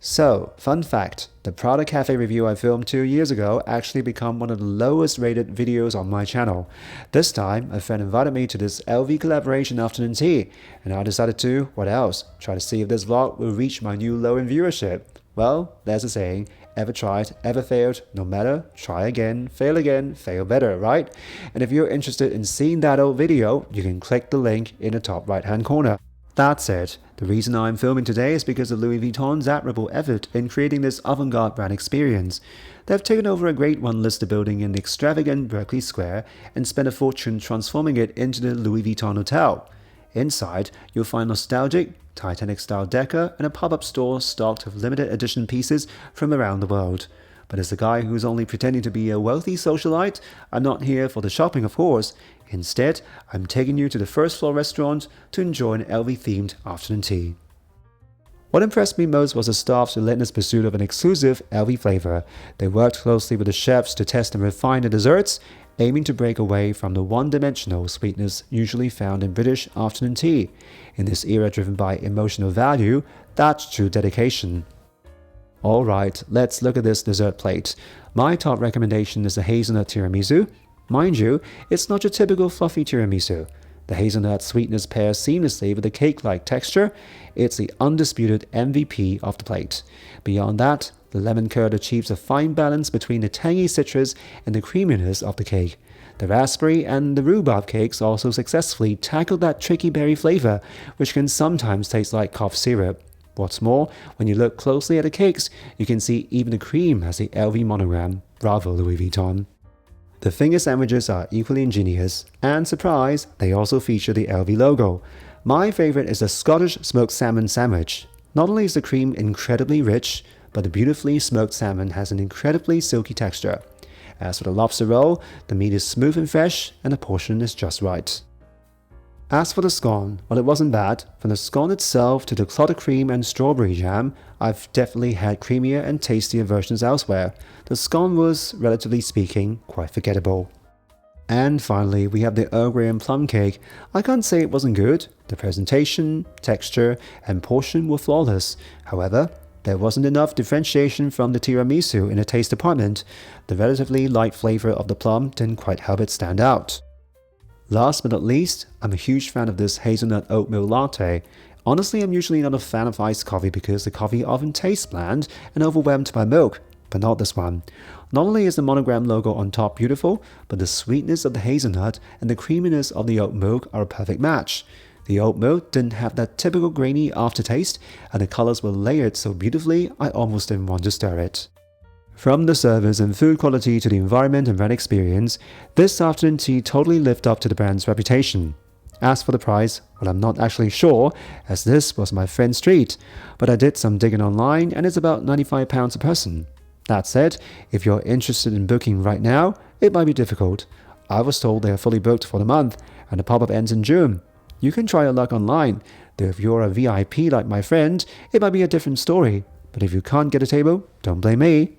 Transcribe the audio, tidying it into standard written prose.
So, fun fact, the Prada Cafe review I filmed 2 years ago actually became one of the lowest rated videos on my channel. This time, a friend invited me to this LV collaboration afternoon tea, and I decided to, what else, try to see if this vlog will reach my new low in viewership. Well, there's a saying, ever tried, ever failed, no matter, try again, fail better, right? And if you're interested in seeing that old video, you can click the link in the top right hand corner. That's it. The reason I'm filming today is because of Louis Vuitton's admirable effort in creating this avant-garde brand experience. They've taken over a Grade 1 listed building in the extravagant Berkeley Square and spent a fortune transforming it into the Louis Vuitton Hotel. Inside, you'll find nostalgic, Titanic-style decor and a pop-up store stocked with limited edition pieces from around the world. But as a guy who's only pretending to be a wealthy socialite, I'm not here for the shopping, of course. Instead, I'm taking you to the first floor restaurant to enjoy an LV-themed afternoon tea. What impressed me most was the staff's relentless pursuit of an exclusive LV flavor. They worked closely with the chefs to test and refine the desserts, aiming to break away from the one-dimensional sweetness usually found in British afternoon tea. In this era driven by emotional value, that's true dedication. Alright, let's look at this dessert plate. My top recommendation is the Hazelnut Tiramisu. Mind you, it's not your typical fluffy tiramisu. The hazelnut sweetness pairs seamlessly with the cake-like texture. It's the undisputed MVP of the plate. Beyond that, the lemon curd achieves a fine balance between the tangy citrus and the creaminess of the cake. The raspberry and the rhubarb cakes also successfully tackle that tricky berry flavor, which can sometimes taste like cough syrup. What's more, when you look closely at the cakes, you can see even the cream has the LV monogram. Bravo, Louis Vuitton. The finger sandwiches are equally ingenious, and surprise, they also feature the LV logo. My favorite is the Scottish Smoked Salmon sandwich. Not only is the cream incredibly rich, but the beautifully smoked salmon has an incredibly silky texture. As for the lobster roll, the meat is smooth and fresh, and the portion is just right. As for the scone, well, it wasn't bad. From the scone itself to the clotted cream and strawberry jam, I've definitely had creamier and tastier versions elsewhere. The scone was, relatively speaking, quite forgettable. And finally, we have the Earl Grey and plum cake. I can't say it wasn't good. The presentation, texture, and portion were flawless. However, there wasn't enough differentiation from the tiramisu in the taste department. The relatively light flavor of the plum didn't quite help it stand out. Last but not least, I'm a huge fan of this hazelnut oat milk latte. Honestly, I'm usually not a fan of iced coffee because the coffee often tastes bland and overwhelmed by milk, but not this one. Not only is the monogram logo on top beautiful, but the sweetness of the hazelnut and the creaminess of the oat milk are a perfect match. The oat milk didn't have that typical grainy aftertaste, and the colors were layered so beautifully I almost didn't want to stir it. From the service and food quality to the environment and brand experience, this afternoon tea totally lived up to the brand's reputation. As for the price, well, I'm not actually sure, as this was my friend's treat, but I did some digging online and it's about £95 a person. That said, if you're interested in booking right now, it might be difficult. I was told they are fully booked for the month, and the pop-up ends in June. You can try your luck online, though if you're a VIP like my friend, it might be a different story. But if you can't get a table, don't blame me.